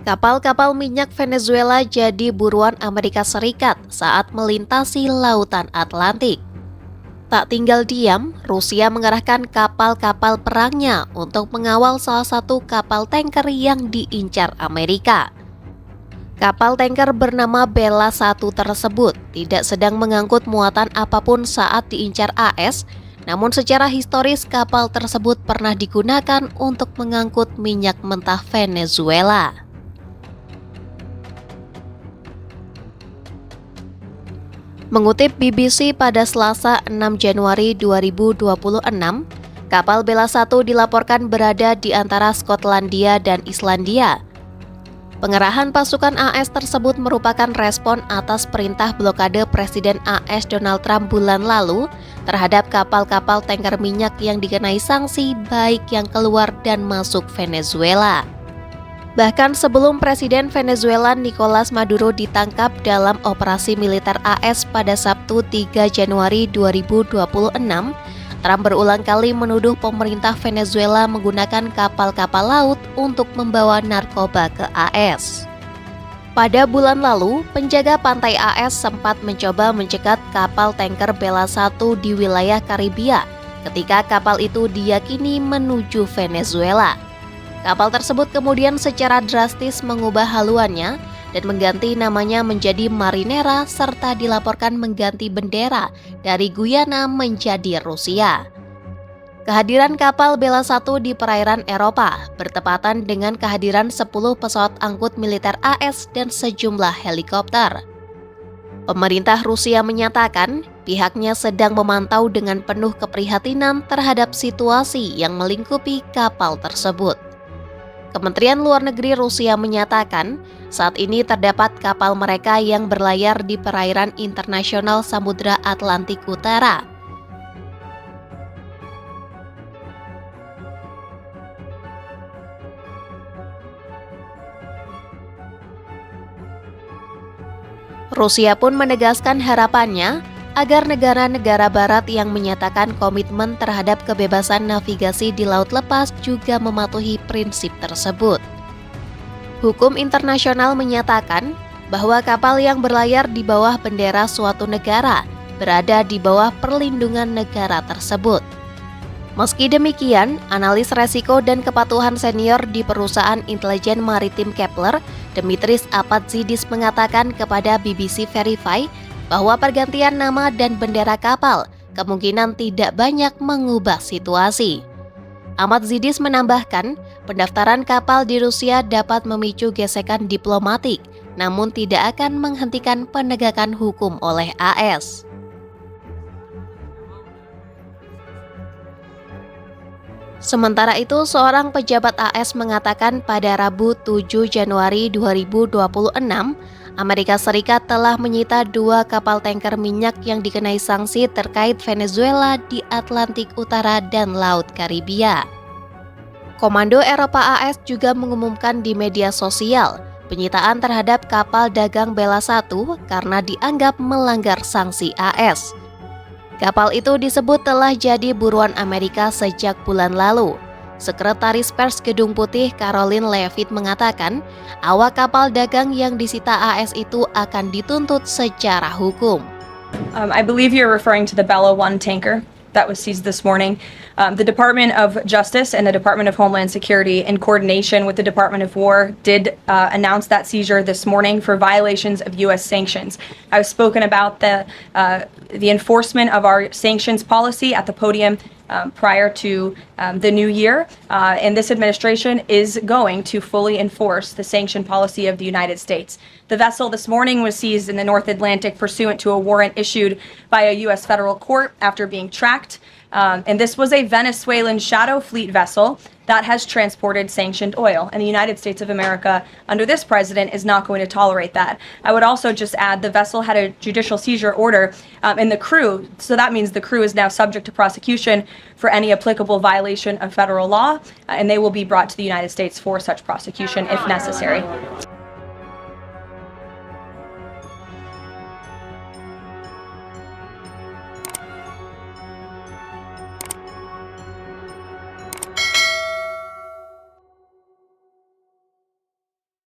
Kapal-kapal minyak Venezuela jadi buruan Amerika Serikat saat melintasi lautan Atlantik. Tak tinggal diam, Rusia mengerahkan kapal-kapal perangnya untuk mengawal salah satu kapal tanker yang diincar Amerika. Kapal tanker bernama Bella 1 tersebut tidak sedang mengangkut muatan apapun saat diincar AS, namun secara historis kapal tersebut pernah digunakan untuk mengangkut minyak mentah Venezuela. Mengutip BBC pada Selasa 6 Januari 2026, kapal Bella 1 dilaporkan berada di antara Skotlandia dan Islandia. Pengerahan pasukan AS tersebut merupakan respon atas perintah blokade Presiden AS Donald Trump bulan lalu terhadap kapal-kapal tanker minyak yang dikenai sanksi baik yang keluar dan masuk Venezuela. Bahkan sebelum Presiden Venezuela Nicolas Maduro ditangkap dalam operasi militer AS pada Sabtu 3 Januari 2026, Trump berulang kali menuduh pemerintah Venezuela menggunakan kapal-kapal laut untuk membawa narkoba ke AS. Pada bulan lalu, penjaga pantai AS sempat mencoba mencegat kapal tanker Bella 1 di wilayah Karibia ketika kapal itu diyakini menuju Venezuela. Kapal tersebut kemudian secara drastis mengubah haluannya dan mengganti namanya menjadi Marinera serta dilaporkan mengganti bendera dari Guyana menjadi Rusia. Kehadiran kapal Bella 1 di perairan Eropa bertepatan dengan kehadiran 10 pesawat angkut militer AS dan sejumlah helikopter. Pemerintah Rusia menyatakan pihaknya sedang memantau dengan penuh keprihatinan terhadap situasi yang melingkupi kapal tersebut. Kementerian Luar Negeri Rusia menyatakan saat ini terdapat kapal mereka yang berlayar di perairan internasional Samudra Atlantik Utara. Rusia pun menegaskan harapannya agar negara-negara barat yang menyatakan komitmen terhadap kebebasan navigasi di laut lepas juga mematuhi prinsip tersebut. Hukum internasional menyatakan bahwa kapal yang berlayar di bawah bendera suatu negara berada di bawah perlindungan negara tersebut. Meski demikian, analis resiko dan kepatuhan senior di perusahaan intelijen maritim Kepler, Dimitris Apatzidis mengatakan kepada BBC Verify bahwa pergantian nama dan bendera kapal kemungkinan tidak banyak mengubah situasi. Apatzidis menambahkan, pendaftaran kapal di Rusia dapat memicu gesekan diplomatik, namun tidak akan menghentikan penegakan hukum oleh AS. Sementara itu, seorang pejabat AS mengatakan pada Rabu 7 Januari 2026, Amerika Serikat telah menyita 2 kapal tanker minyak yang dikenai sanksi terkait Venezuela di Atlantik Utara dan Laut Karibia. Komando Eropa AS juga mengumumkan di media sosial penyitaan terhadap kapal dagang Bella 1 karena dianggap melanggar sanksi AS. Kapal itu disebut telah jadi buruan Amerika sejak bulan lalu. Sekretaris Pers Gedung Putih Caroline Leavitt mengatakan, awak kapal dagang yang disita AS itu akan dituntut secara hukum. I believe you're referring to the Bella 1 tanker that was seized this morning. The Department of Justice and the Department of Homeland Security, in coordination with the Department of War, did announce that seizure this morning for violations of U.S. sanctions. I've spoken about the enforcement of our sanctions policy at the podium prior to the new year, and this administration is going to fully enforce the sanction policy of the United States. The vessel this morning was seized in the North Atlantic pursuant to a warrant issued by a U.S. federal court after being tracked. And this was a Venezuelan shadow fleet vessel that has transported sanctioned oil. And the United States of America, under this president, is not going to tolerate that. I would also just add the vessel had a judicial seizure order and the crew, so that means the crew is now subject to prosecution for any applicable violation of federal law, and they will be brought to the United States for such prosecution if necessary.